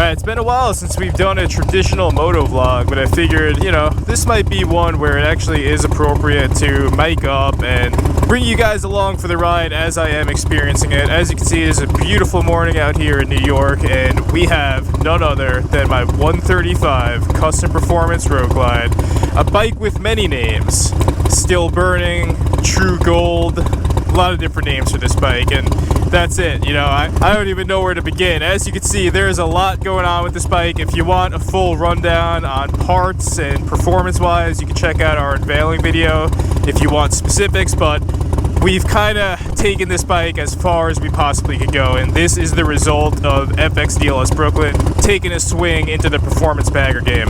Alright, it's been a while since we've done a traditional moto vlog, but I figured, you know, this might be one where it actually is appropriate to mic up and bring you guys along for the ride as I am experiencing it. As you can see, it's a beautiful morning out here in New York, and we have none other than my 135 Custom Performance Road Glide, a bike with many names. Still Burning, True Gold, a lot of different names for this bike, and that's it. You know, I don't even know where to begin. As you can see, there's a lot going on with this bike. If you want a full rundown on parts and performance-wise, you can check out our unveiling video if you want specifics, but we've kind of taken this bike as far as we possibly could go, and this is the result of FXDLS Brooklyn taking a swing into the performance bagger game.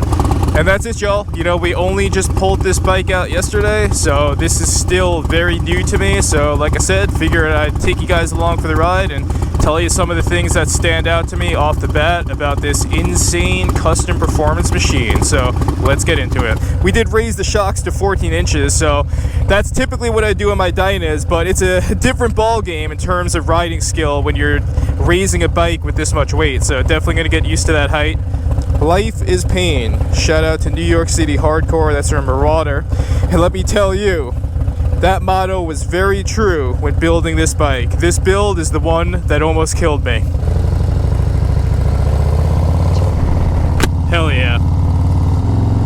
And that's it, y'all. You know, we only just pulled this bike out yesterday, so this is still very new to me. So like I said, figured I'd take you guys along for the ride and tell you some of the things that stand out to me off the bat about this insane custom performance machine. So let's get into it. We did raise the shocks to 14 inches, so that's typically what I do on my Dynas, but it's a different ball game in terms of riding skill when you're raising a bike with this much weight. So definitely gonna get used to that height. Life is pain. Shout out to New York City Hardcore, that's our Marauder. And let me tell you, that motto was very true when building this bike. This build is the one that almost killed me. Hell yeah.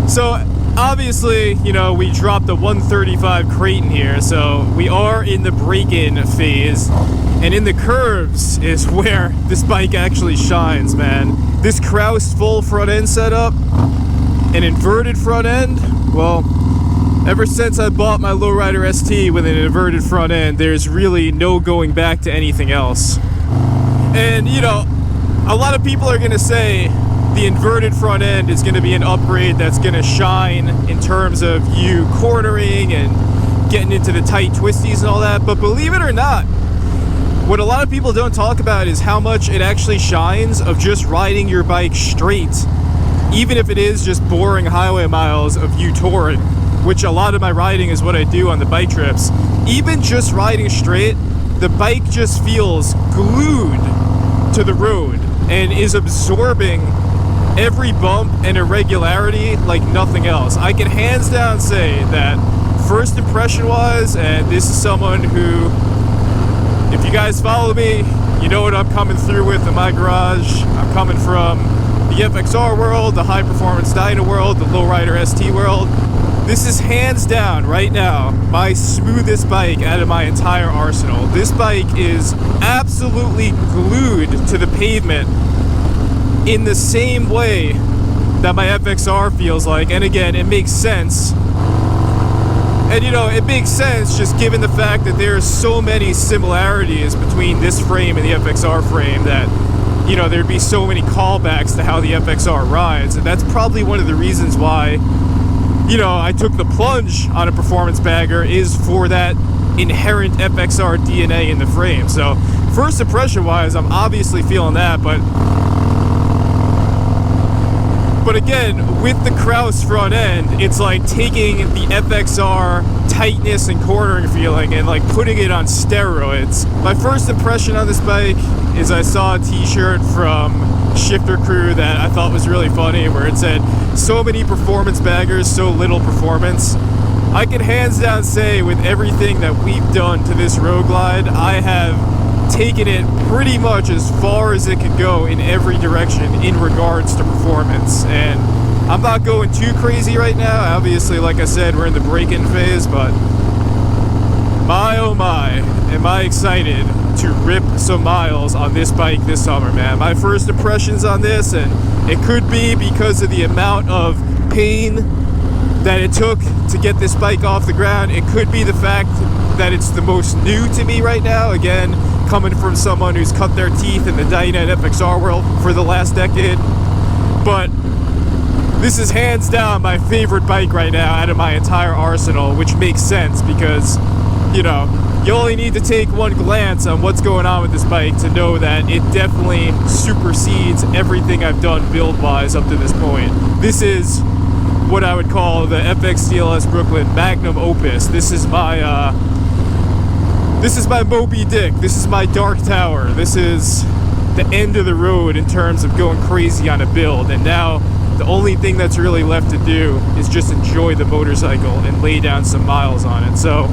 So obviously, you know, we dropped a 135 Creighton here, so we are in the break-in phase. And in the curves is where this bike actually shines, man. This Kraus full front end setup, an inverted front end, well, ever since I bought my Lowrider ST with an inverted front end, there's really no going back to anything else. And, you know, a lot of people are gonna say the inverted front end is gonna be an upgrade that's gonna shine in terms of you cornering and getting into the tight twisties and all that, but believe it or not, what a lot of people don't talk about is how much it actually shines of just riding your bike straight, even if it is just boring highway miles of you touring, which a lot of my riding is what I do on the bike trips. Even just riding straight, the bike just feels glued to the road and is absorbing every bump and irregularity like nothing else. I can hands down say that first impression wise, and this is someone who, if you guys follow me, you know what I'm coming through with in my garage. I'm coming from the FXR world, the high performance dyno world, the lowrider ST world. This is hands down right now my smoothest bike out of my entire arsenal. This bike is absolutely glued to the pavement in the same way that my FXR feels like. And again, it makes sense. And you know, it makes sense just given the fact that there are so many similarities between this frame and the FXR frame that, you know, there'd be so many callbacks to how the FXR rides. And that's probably one of the reasons why, you know, I took the plunge on a performance bagger, is for that inherent FXR DNA in the frame. So first impression wise, I'm obviously feeling that, but again, with the Kraus front end, it's like taking the FXR tightness and cornering feeling and like putting it on steroids. My first impression on this bike is I saw a t-shirt from Shifter Crew that I thought was really funny, where it said, "So many performance baggers, so little performance." I can hands down say with everything that we've done to this Road Glide, I have taken it pretty much as far as it could go in every direction in regards to performance. And I'm not going too crazy right now. Obviously, like I said, we're in the break-in phase, but my oh my, am I excited to rip some miles on this bike this summer, man. My first impressions on this, and it could be because of the amount of pain that it took to get this bike off the ground. It could be the fact that it's the most new to me right now. Again, coming from someone who's cut their teeth in the Dyna and FXR world for the last decade. But this is hands down my favorite bike right now out of my entire arsenal, which makes sense because, you know, you only need to take one glance on what's going on with this bike to know that it definitely supersedes everything I've done build-wise up to this point. This is what I would call the FXDLS Brooklyn magnum opus. This is my Moby Dick. This is my Dark Tower. This is the end of the road in terms of going crazy on a build, and now the only thing that's really left to do is just enjoy the motorcycle and lay down some miles on it. So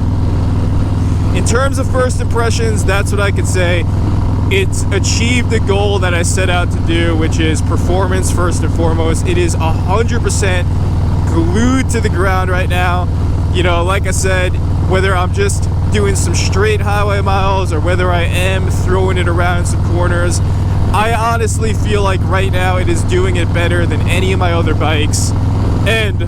in terms of first impressions, that's what I could say. It's achieved the goal that I set out to do, which is performance first and foremost. It is 100% glued to the ground right now. You know, like I said, whether I'm just doing some straight highway miles or whether I am throwing it around some corners, I honestly feel like right now it is doing it better than any of my other bikes. And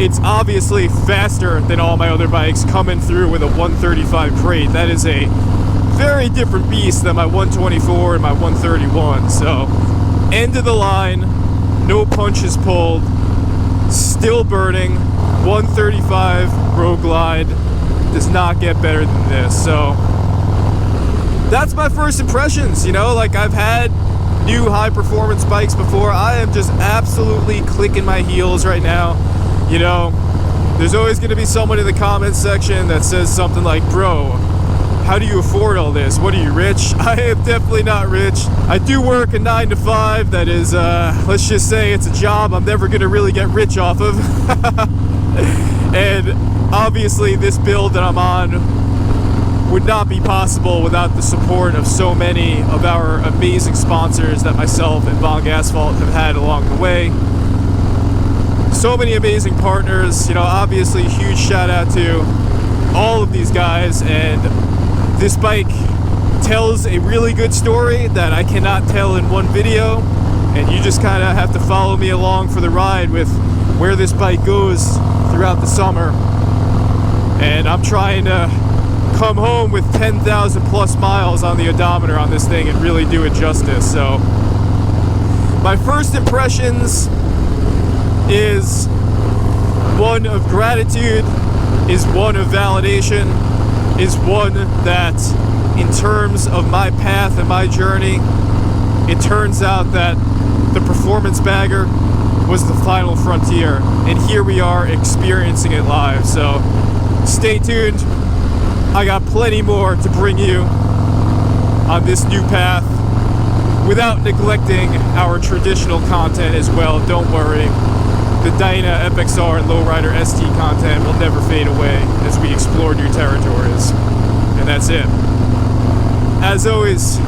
it's obviously faster than all my other bikes coming through with a 135 crate. That is a very different beast than my 124 and my 131. So, end of the line, no punches pulled, still burning, 135 Road Glide does not get better than this. So, that's my first impressions. You know, like, I've had new high performance bikes before. I am just absolutely clicking my heels right now. You know, there's always going to be someone in the comments section that says something like, bro, how do you afford all this? What are you, rich? I am definitely not rich. I do work a 9 to 5 that is, let's just say it's a job I'm never gonna really get rich off of. And obviously this build that I'm on would not be possible without the support of so many of our amazing sponsors that myself and Bong Asphalt have had along the way. So many amazing partners, you know, obviously huge shout out to all of these guys, and this bike tells a really good story that I cannot tell in one video, and you just kind of have to follow me along for the ride with where this bike goes throughout the summer. And I'm trying to come home with 10,000 plus miles on the odometer on this thing and really do it justice. So my first impressions is one of gratitude, is one of validation, is one that in terms of my path and my journey, it turns out that the performance bagger was the final frontier, and here we are experiencing it live. So stay tuned, I got plenty more to bring you on this new path without neglecting our traditional content as well. Don't worry, the Dyna FXR and Lowrider ST content will never fade away as we explore new territories. And that's it. As always,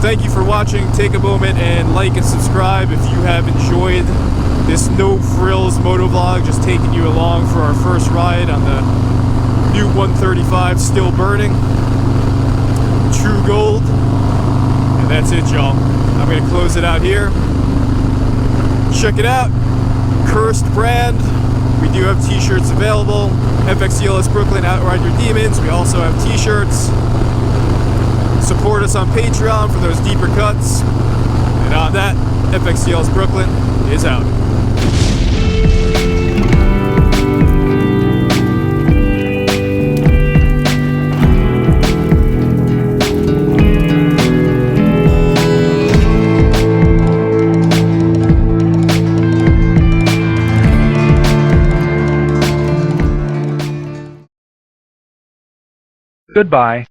thank you for watching. Take a moment and like and subscribe if you have enjoyed this no frills motovlog, just taking you along for our first ride on the new 135 still burning. True gold. And that's it, y'all. I'm gonna close it out here. Check it out. Cursed brand. We do have t-shirts available. FXDLS Brooklyn, Outride Your Demons. We also have t-shirts. Support us on Patreon for those deeper cuts. And on that, FXDLS Brooklyn is out. Goodbye.